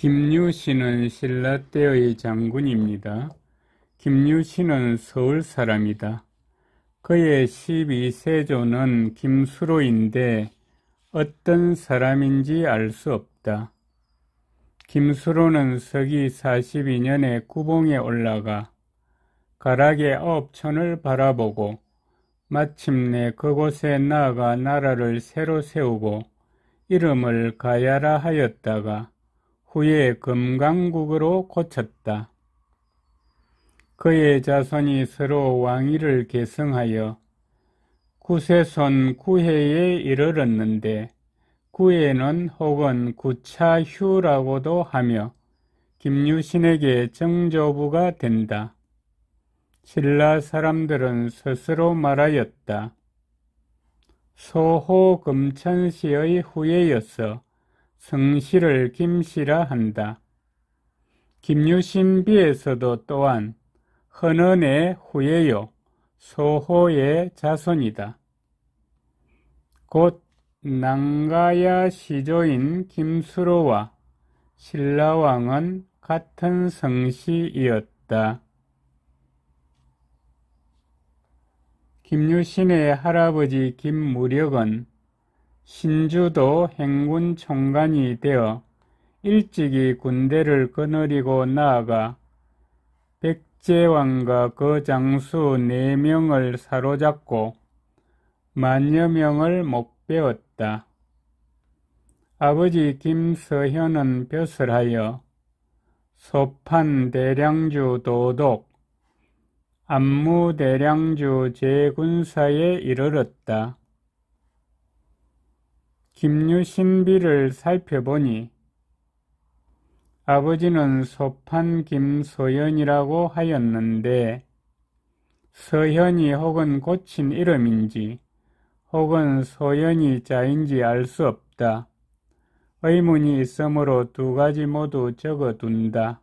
김유신은 신라 때의 장군입니다. 김유신은 서울 사람이다. 그의 12세조는 김수로인데 어떤 사람인지 알 수 없다. 김수로는 서기 42년에 구봉에 올라가 가락의 9촌을 바라보고 마침내 그곳에 나아가 나라를 새로 세우고 이름을 가야라 하였다가 후에 금강국으로 고쳤다. 그의 자손이 서로 왕위를 계승하여 구세손 구해에 이르렀는데 구해는 혹은 구차휴라고도 하며 김유신에게 정조부가 된다. 신라 사람들은 스스로 말하였다. 소호 금천시의 후예여서 성씨를 김씨라 한다. 김유신비에서도 또한 헌언의 후예요 소호의 자손이다. 곧 낭가야 시조인 김수로와 신라왕은 같은 성씨이었다. 김유신의 할아버지 김무력은 신주도 행군 총관이 되어 일찍이 군대를 거느리고 나아가 백제왕과 그 장수 4명을 사로잡고 만여 명을 목베었다. 아버지 김서현은 벼슬하여 소판 대량주 도독, 안무 대량주 제군사에 이르렀다. 김유신비를 살펴보니 아버지는 소판 김소연이라고 하였는데 서현이 혹은 고친 이름인지 혹은 소연이 자인지 알 수 없다. 의문이 있으므로 2가지 모두 적어둔다.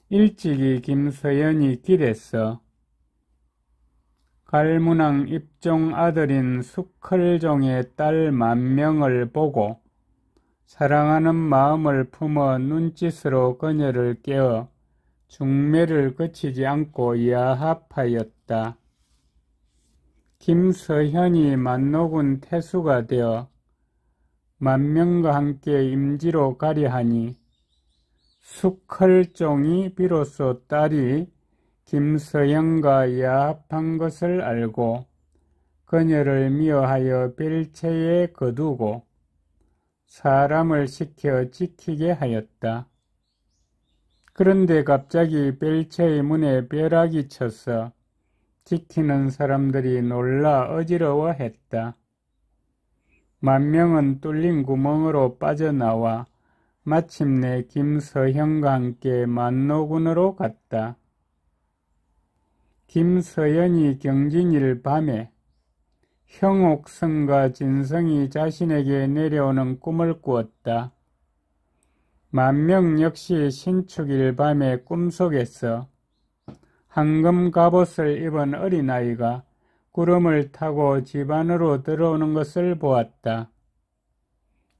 일찍이 김서연이 길에서 갈문왕 입종 아들인 숙헐종의 딸 만명을 보고 사랑하는 마음을 품어 눈짓으로 그녀를 깨어 중매를 그치지 않고 야합하였다. 김서현이 만노군 태수가 되어 만명과 함께 임지로 가려하니 숙헐종이 비로소 딸이 김서현과 야합한 것을 알고 그녀를 미워하여 벨체에 거두고 사람을 시켜 지키게 하였다. 그런데 갑자기 벨체의 문에 벼락이 쳐서 지키는 사람들이 놀라 어지러워했다. 만명은 뚫린 구멍으로 빠져나와 마침내 김서현과 함께 만노군으로 갔다. 김서현이 경진일 밤에 형옥성과 진성이 자신에게 내려오는 꿈을 꾸었다. 만명 역시 신축일 밤에 꿈속에서 황금 갑옷을 입은 어린아이가 구름을 타고 집 안으로 들어오는 것을 보았다.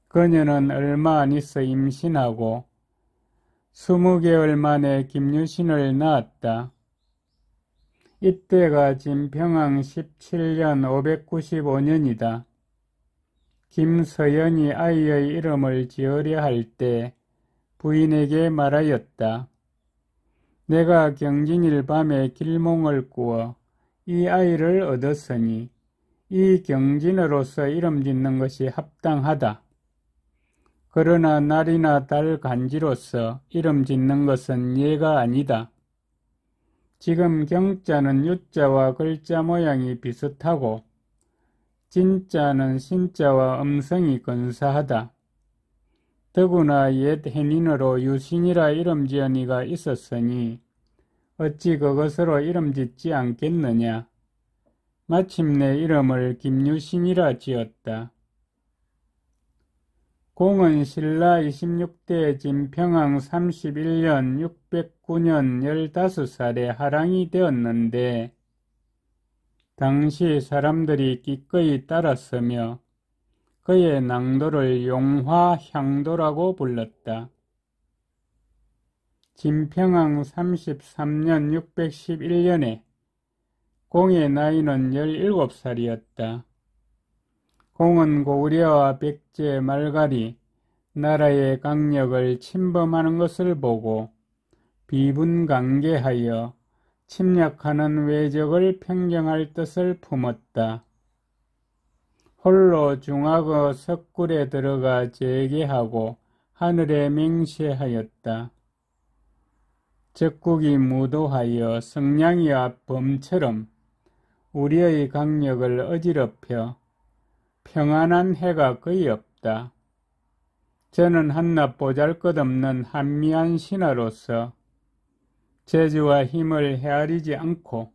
그녀는 얼마 안 있어 임신하고 20개월 만에 김유신을 낳았다. 이때가 진평왕 17년 595년이다. 김서연이 아이의 이름을 지으려 할 때 부인에게 말하였다. 내가 경진일 밤에 길몽을 꾸어 이 아이를 얻었으니 이 경진으로서 이름 짓는 것이 합당하다. 그러나 날이나 달 간지로서 이름 짓는 것은 예가 아니다. 지금 경자는 유자와 글자 모양이 비슷하고 진자는 신자와 음성이 근사하다. 더구나 옛 해닌으로 유신이라 이름 지은 이가 있었으니 어찌 그것으로 이름 짓지 않겠느냐. 마침내 이름을 김유신이라 지었다. 공은 신라 26대 진평왕 31년 609년 15살에 하랑이 되었는데 당시 사람들이 기꺼이 따랐으며 그의 낭도를 용화향도라고 불렀다. 진평왕 33년 611년에 공의 나이는 17살이었다. 공은 고구려와 백제 말갈이 나라의 강력을 침범하는 것을 보고 비분강개하여 침략하는 외적을 평정할 뜻을 품었다. 홀로 중학의 석굴에 들어가 재개하고 하늘에 맹세하였다. 적국이 무도하여 성냥이와 범처럼 우리의 강력을 어지럽혀 평안한 해가 거의 없다. 저는 한낱 보잘것없는 한미한 신하로서 재주와 힘을 헤아리지 않고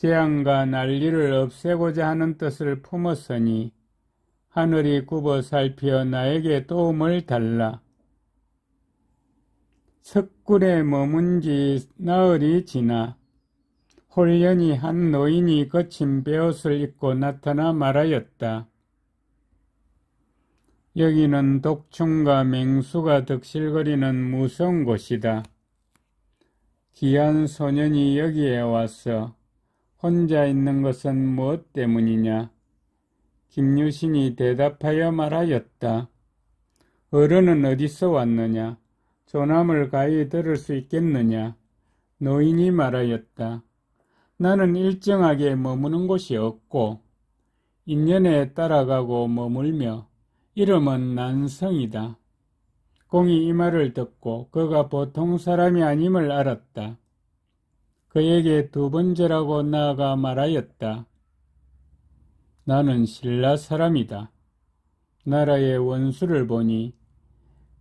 재앙과 난리를 없애고자 하는 뜻을 품었으니 하늘이 굽어 살펴 나에게 도움을 달라. 석굴에 머문 지 나흘이 지나 홀연히 한 노인이 거친 베옷을 입고 나타나 말하였다. 여기는 독충과 맹수가 득실거리는 무서운 곳이다. 귀한 소년이 여기에 와서 혼자 있는 것은 무엇 때문이냐? 김유신이 대답하여 말하였다. 어른은 어디서 왔느냐? 조남을 가히 들을 수 있겠느냐? 노인이 말하였다. 나는 일정하게 머무는 곳이 없고 인연에 따라가고 머물며 이름은 난성이다. 공이 이 말을 듣고 그가 보통 사람이 아님을 알았다. 그에게 두 번째라고 나아가 말하였다. 나는 신라 사람이다. 나라의 원수를 보니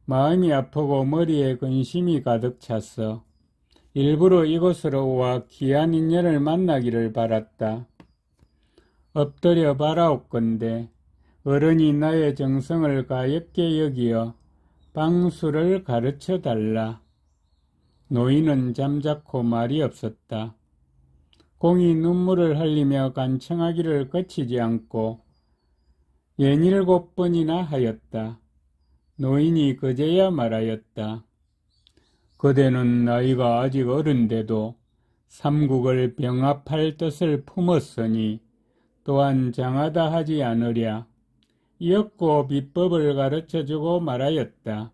마음이 아프고 머리에 근심이 가득 차서 일부러 이곳으로 와 귀한 인연을 만나기를 바랐다. 엎드려 바라옵건대 어른이 나의 정성을 가엾게 여기어 방수를 가르쳐 달라. 노인은 잠자코 말이 없었다. 공이 눈물을 흘리며 간청하기를 그치지 않고 67번이나 하였다. 노인이 그제야 말하였다. 그대는 나이가 아직 어른데도 삼국을 병합할 뜻을 품었으니 또한 장하다 하지 않으랴. 이었고 비법을 가르쳐주고 말하였다.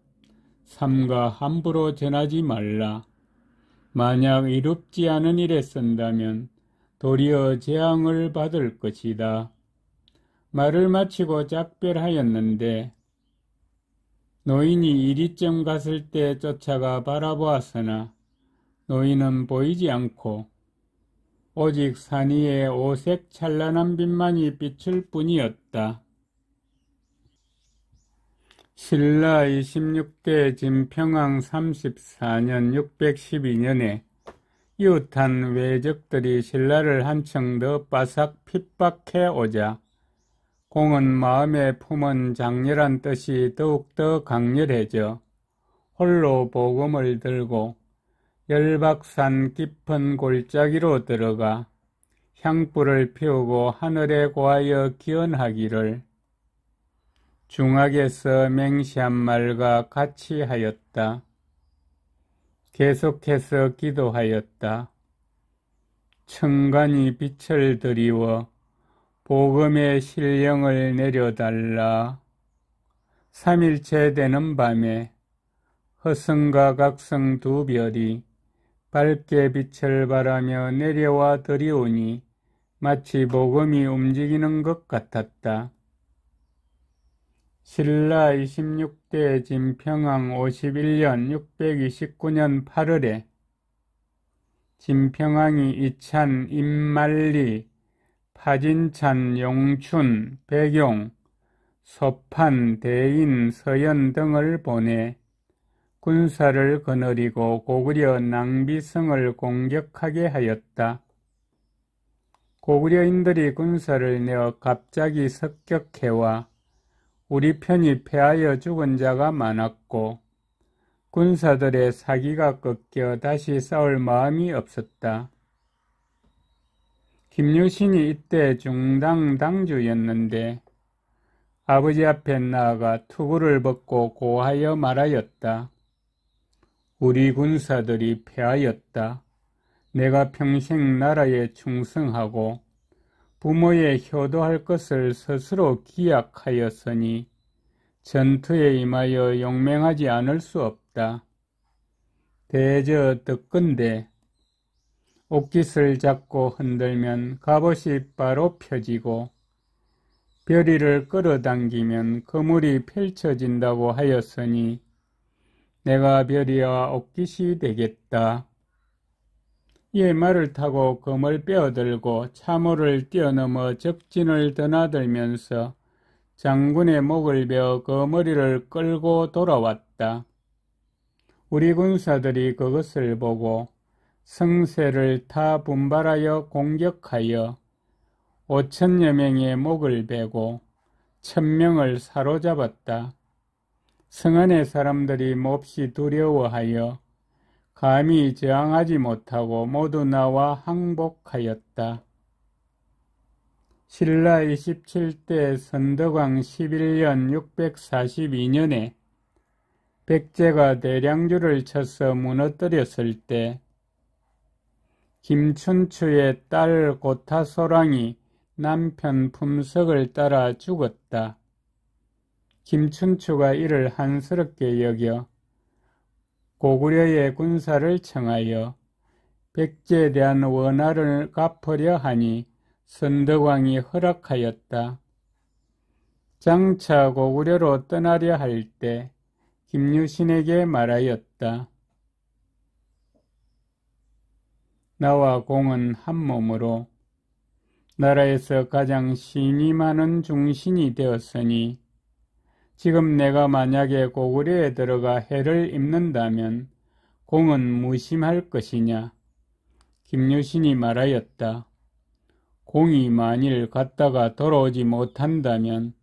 삼가 함부로 전하지 말라. 만약 이롭지 않은 일에 쓴다면 도리어 재앙을 받을 것이다. 말을 마치고 작별하였는데 노인이 이리쯤 갔을 때 쫓아가 바라보았으나 노인은 보이지 않고 오직 산 위에 오색 찬란한 빛만이 비출 뿐이었다. 신라 26대 진평왕 34년 612년에 이웃한 외적들이 신라를 한층 더 바삭 핍박해 오자 공은 마음에 품은 장렬한 뜻이 더욱더 강렬해져 홀로 보금을 들고 열박산 깊은 골짜기로 들어가 향불을 피우고 하늘에 고하여 기원하기를 중학에서 맹세한 말과 같이 하였다. 계속해서 기도하였다. 천간이 빛을 드리워 복음의 신령을 내려달라. 3일째 되는 밤에 허성과 각성 두 별이 밝게 빛을 발하며 내려와 드리오니 마치 복음이 움직이는 것 같았다. 신라 26대 진평왕 51년 629년 8월에 진평왕이 이찬, 임만리, 파진찬, 용춘, 백용, 소판, 대인, 서연 등을 보내 군사를 거느리고 고구려 낭비성을 공격하게 하였다. 고구려인들이 군사를 내어 갑자기 습격해와 우리 편이 패하여 죽은 자가 많았고 군사들의 사기가 꺾여 다시 싸울 마음이 없었다. 김유신이 이때 중당 당주였는데 아버지 앞에 나아가 투구를 벗고 고하여 말하였다. 우리 군사들이 패하였다. 내가 평생 나라에 충성하고 부모에 효도할 것을 스스로 기약하였으니 전투에 임하여 용맹하지 않을 수 없다. 대저 듣건대 옷깃을 잡고 흔들면 갑옷이 바로 펴지고 벼리를 끌어당기면 그물이 펼쳐진다고 하였으니 내가 벼리와 옷깃이 되겠다. 이에 말을 타고 금을 빼어들고 참호를 뛰어넘어 적진을 드나들면서 장군의 목을 베어 그 머리를 끌고 돌아왔다. 우리 군사들이 그것을 보고 성새를 타 분발하여 공격하여 5천여 명의 목을 베고 1,000명을 사로잡았다. 성 안의 사람들이 몹시 두려워하여 감히 저항하지 못하고 모두 나와 항복하였다. 신라 27대 선덕왕 11년 642년에 백제가 대량주를 쳐서 무너뜨렸을 때 김춘추의 딸 고타소랑이 남편 품석을 따라 죽었다. 김춘추가 이를 한스럽게 여겨 고구려의 군사를 청하여 백제에 대한 원한을 갚으려 하니 선덕왕이 허락하였다. 장차 고구려로 떠나려 할 때 김유신에게 말하였다. 나와 공은 한 몸으로 나라에서 가장 신이 많은 중신이 되었으니 지금 내가 만약에 고구려에 들어가 해를 입는다면 공은 무심할 것이냐. 김유신이 말하였다. 공이 만일 갔다가 돌아오지 못한다면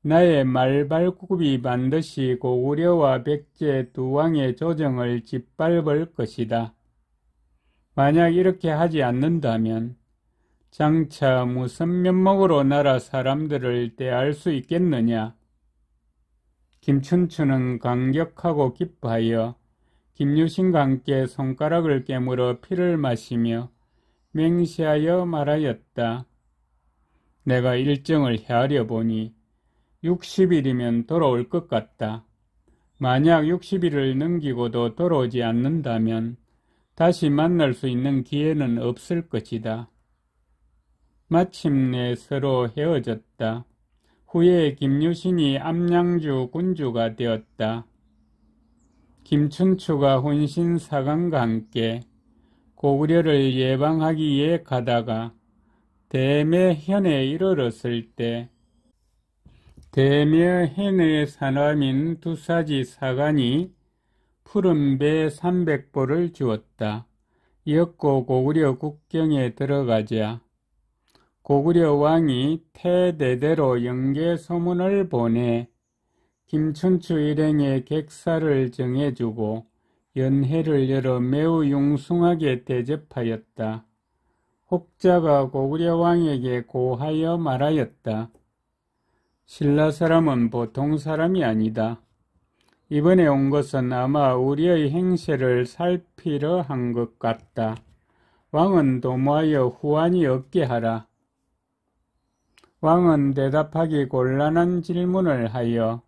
나의 말발굽이 반드시 고구려와 백제 두 왕의 조정을 짓밟을 것이다. 만약 이렇게 하지 않는다면 장차 무슨 면목으로 나라 사람들을 대할 수 있겠느냐. 김춘추는 감격하고 기뻐하여 김유신과 함께 손가락을 깨물어 피를 마시며 맹세하여 말하였다. 내가 일정을 헤아려 보니 60일이면 돌아올 것 같다. 만약 60일을 넘기고도 돌아오지 않는다면 다시 만날 수 있는 기회는 없을 것이다. 마침내 서로 헤어졌다. 후에 김유신이 암양주 군주가 되었다. 김춘추가 혼신사관과 함께 고구려를 예방하기 위해 가다가 대매현에 이르렀을 때 대매현의 사람인 두사지 사관이 푸른 배 300보를 주었다. 이었고 고구려 국경에 들어가자 고구려 왕이 태대대로 영계 소문을 보내 김춘추 일행의 객사를 정해주고 연회를 열어 매우 융숭하게 대접하였다. 혹자가 고구려 왕에게 고하여 말하였다. 신라 사람은 보통 사람이 아니다. 이번에 온 것은 아마 우리의 행세를 살피려 한 것 같다. 왕은 도모하여 후환이 없게 하라. 왕은 대답하기 곤란한 질문을 하여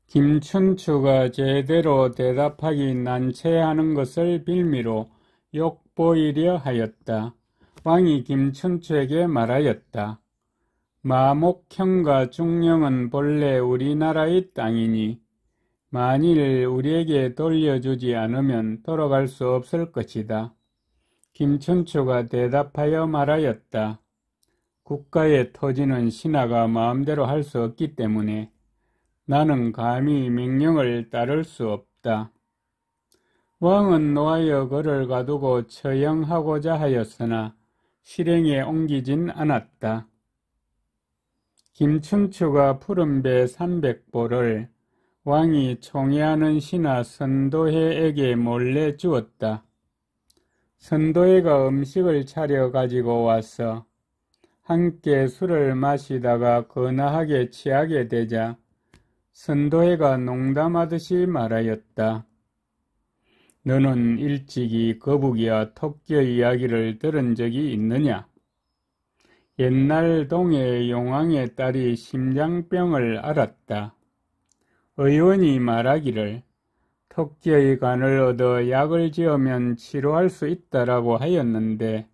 김춘추가 제대로 대답하기 난처해하는 것을 빌미로 욕보이려 하였다. 왕이 김춘추에게 말하였다. 마목형과 중령은 본래 우리나라의 땅이니 만일 우리에게 돌려주지 않으면 돌아갈 수 없을 것이다. 김춘추가 대답하여 말하였다. 국가의 토지는 신하가 마음대로 할 수 없기 때문에 나는 감히 명령을 따를 수 없다. 왕은 노하여 그를 가두고 처형하고자 하였으나 실행에 옮기진 않았다. 김춘추가 푸른 배 300보를 왕이 총애하는 신하 선도해에게 몰래 주었다. 선도해가 음식을 차려 가지고 와서 함께 술을 마시다가 거나하게 취하게 되자 선도회가 농담하듯이 말하였다. 너는 일찍이 거북이와 토끼의 이야기를 들은 적이 있느냐? 옛날 동해 용왕의 딸이 심장병을 앓았다. 의원이 말하기를 토끼의 간을 얻어 약을 지으면 치료할 수 있다라고 하였는데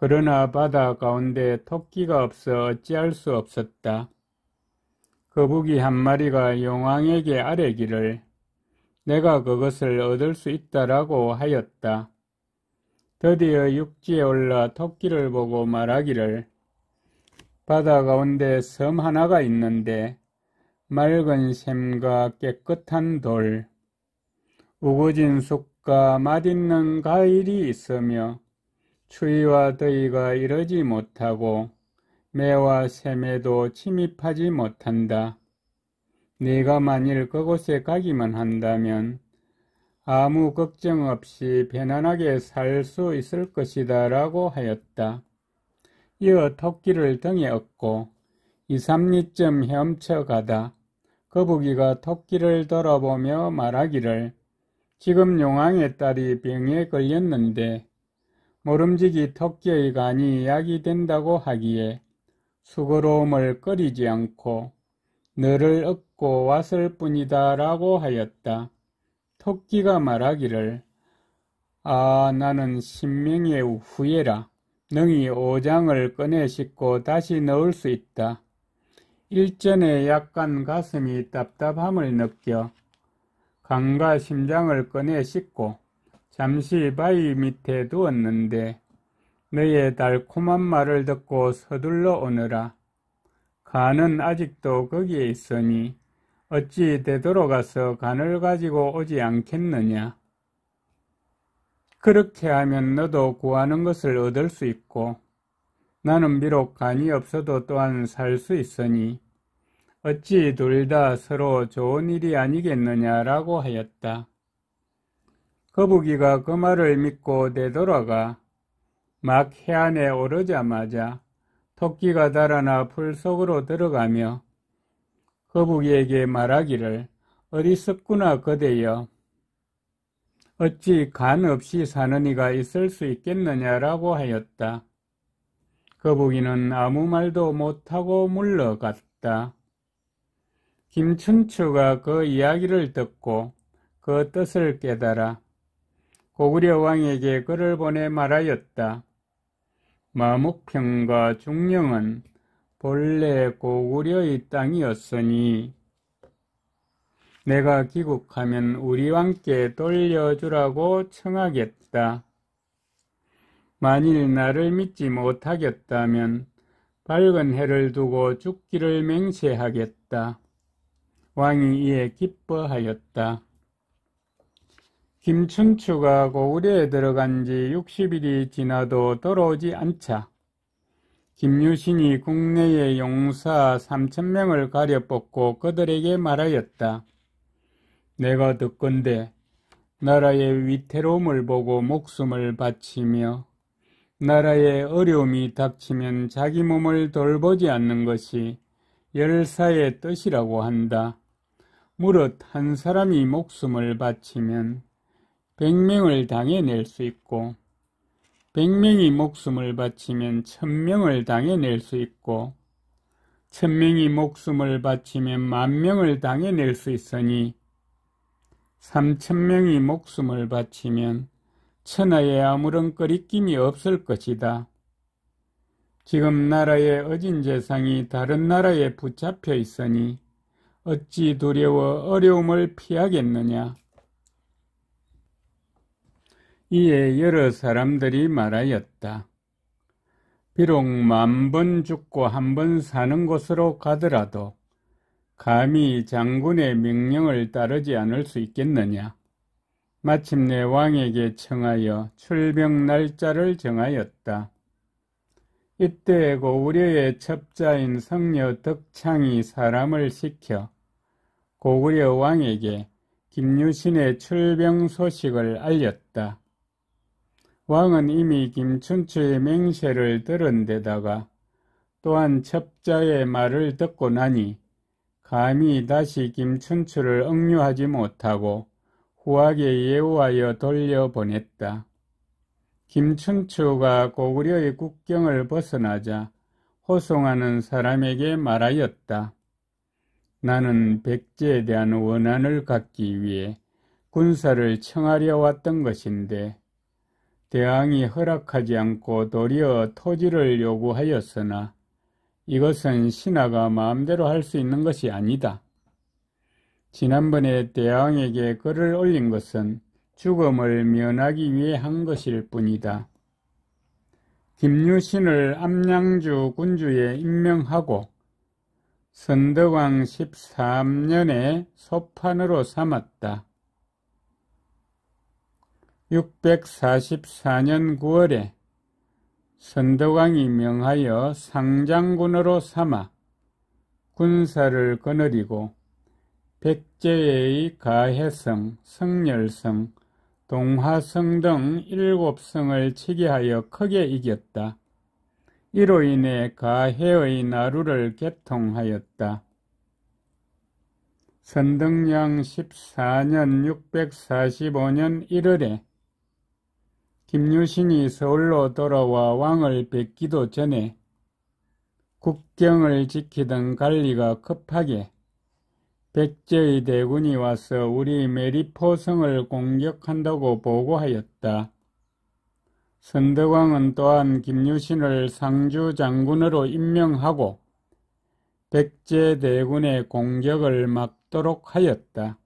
그러나 바다 가운데 토끼가 없어 어찌할 수 없었다. 거북이 한 마리가 용왕에게 아뢰기를 내가 그것을 얻을 수 있다라고 하였다. 드디어 육지에 올라 토끼를 보고 말하기를 바다 가운데 섬 하나가 있는데 맑은 샘과 깨끗한 돌, 우거진 숲과 맛있는 과일이 있으며 추위와 더위가 이르지 못하고 매와 샘에도 침입하지 못한다. 네가 만일 그곳에 가기만 한다면 아무 걱정 없이 편안하게 살 수 있을 것이다 라고 하였다. 이어 토끼를 등에 업고 2, 3리쯤 헤엄쳐 가다 거북이가 토끼를 돌아보며 말하기를 지금 용왕의 딸이 병에 걸렸는데 모름지기 토끼의 간이 약이 된다고 하기에 수고로움을 꺼리지 않고 너를 얻고 왔을 뿐이다 라고 하였다. 토끼가 말하기를 나는 신명의 후예라. 능히 오장을 꺼내 싣고 다시 넣을 수 있다. 일전에 약간 가슴이 답답함을 느껴 간과 심장을 꺼내 싣고 잠시 바위 밑에 두었는데 너의 달콤한 말을 듣고 서둘러 오너라. 간은 아직도 거기에 있으니 어찌 되돌아가서 간을 가지고 오지 않겠느냐. 그렇게 하면 너도 구하는 것을 얻을 수 있고 나는 비록 간이 없어도 또한 살 수 있으니 어찌 둘 다 서로 좋은 일이 아니겠느냐라고 하였다. 거북이가 그 말을 믿고 되돌아가 막 해안에 오르자마자 토끼가 달아나 풀 속으로 들어가며 거북이에게 말하기를 어리석구나 그대여. 어찌 간 없이 사는 이가 있을 수 있겠느냐라고 하였다. 거북이는 아무 말도 못하고 물러갔다. 김춘추가 그 이야기를 듣고 그 뜻을 깨달아 고구려 왕에게 글을 보내 말하였다. 마묵평과 중령은 본래 고구려의 땅이었으니 내가 귀국하면 우리 왕께 돌려주라고 청하겠다. 만일 나를 믿지 못하겠다면 밝은 해를 두고 죽기를 맹세하겠다. 왕이 이에 기뻐하였다. 김춘추가 고구려에 들어간 지 60일이 지나도 돌아오지 않자 김유신이 국내의 용사 3,000명을 가려 뽑고 그들에게 말하였다. 내가 듣건대 나라의 위태로움을 보고 목숨을 바치며 나라에 어려움이 닥치면 자기 몸을 돌보지 않는 것이 열사의 뜻이라고 한다. 무릇 한 사람이 목숨을 바치면 100명을 당해낼 수 있고 100명이 목숨을 바치면 1000명을 당해낼 수 있고 1000명이 목숨을 바치면 10,000명을 당해낼 수 있으니 3000명이 목숨을 바치면 천하에 아무런 꺼리낌이 없을 것이다. 지금 나라의 어진 재상이 다른 나라에 붙잡혀 있으니 어찌 두려워 어려움을 피하겠느냐. 이에 여러 사람들이 말하였다. 비록 10,000번 죽고 1번 사는 곳으로 가더라도 감히 장군의 명령을 따르지 않을 수 있겠느냐. 마침내 왕에게 청하여 출병 날짜를 정하였다. 이때 고구려의 첩자인 성녀 덕창이 사람을 시켜 고구려 왕에게 김유신의 출병 소식을 알렸다. 왕은 이미 김춘추의 맹세를 들은 데다가 또한 첩자의 말을 듣고 나니 감히 다시 김춘추를 억류하지 못하고 후하게 예우하여 돌려보냈다. 김춘추가 고구려의 국경을 벗어나자 호송하는 사람에게 말하였다. 나는 백제에 대한 원한을 갖기 위해 군사를 청하려 왔던 것인데 대왕이 허락하지 않고 도리어 토지를 요구하였으나 이것은 신하가 마음대로 할 수 있는 것이 아니다. 지난번에 대왕에게 글을 올린 것은 죽음을 면하기 위해 한 것일 뿐이다. 김유신을 암양주 군주에 임명하고 선덕왕 13년에 소판으로 삼았다. 644년 9월에 선덕왕이 명하여 상장군으로 삼아 군사를 거느리고 백제의 가해성, 성열성, 동화성 등 7성을 치게 하여 크게 이겼다. 이로 인해 가해의 나루를 개통하였다. 선덕양 14년 645년 1월에 김유신이 서울로 돌아와 왕을 뵙기도 전에 국경을 지키던 관리가 급하게 백제의 대군이 와서 우리 메리포성을 공격한다고 보고하였다. 선덕왕은 또한 김유신을 상주 장군으로 임명하고 백제 대군의 공격을 막도록 하였다.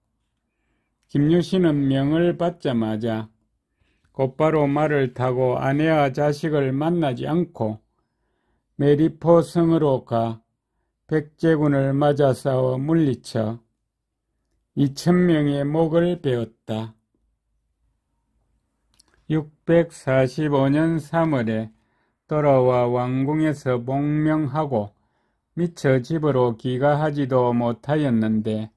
김유신은 명을 받자마자 곧바로 말을 타고 아내와 자식을 만나지 않고 메리포성으로 가 백제군을 맞아 싸워 물리쳐 2000명의 목을 베었다. 645년 3월에 돌아와 왕궁에서 복명하고 미처 집으로 귀가하지도 못하였는데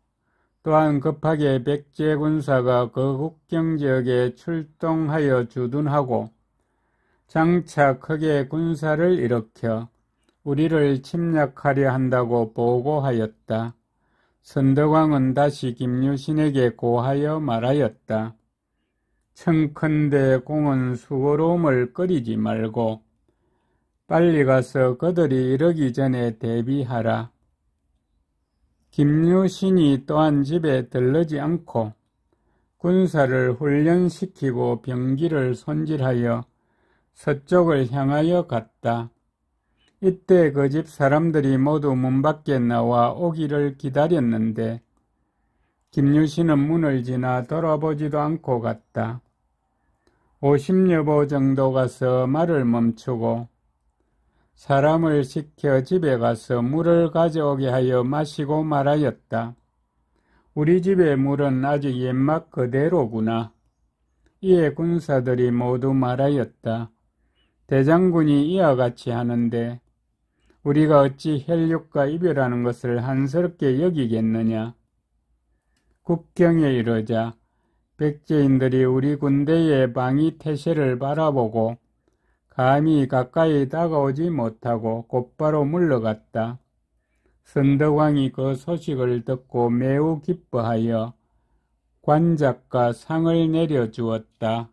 또한 급하게 백제 군사가 그 국경지역에 출동하여 주둔하고 장차 크게 군사를 일으켜 우리를 침략하려 한다고 보고하였다. 선덕왕은 다시 김유신에게 고하여 말하였다. 청컨대 공은 수고로움을 끓이지 말고 빨리 가서 그들이 이르기 전에 대비하라. 김유신이 또한 집에 들르지 않고 군사를 훈련시키고 병기를 손질하여 서쪽을 향하여 갔다. 이때 그 집 사람들이 모두 문 밖에 나와 오기를 기다렸는데 김유신은 문을 지나 돌아보지도 않고 갔다. 50여 보 정도 가서 말을 멈추고 사람을 시켜 집에 가서 물을 가져오게 하여 마시고 말하였다. 우리 집의 물은 아직 옛맛 그대로구나. 이에 군사들이 모두 말하였다. 대장군이 이와 같이 하는데 우리가 어찌 혈육과 이별하는 것을 한스럽게 여기겠느냐. 국경에 이르자 백제인들이 우리 군대의 방위 태세를 바라보고 감히 가까이 다가오지 못하고 곧바로 물러갔다. 선덕왕이 그 소식을 듣고 매우 기뻐하여 관작과 상을 내려주었다.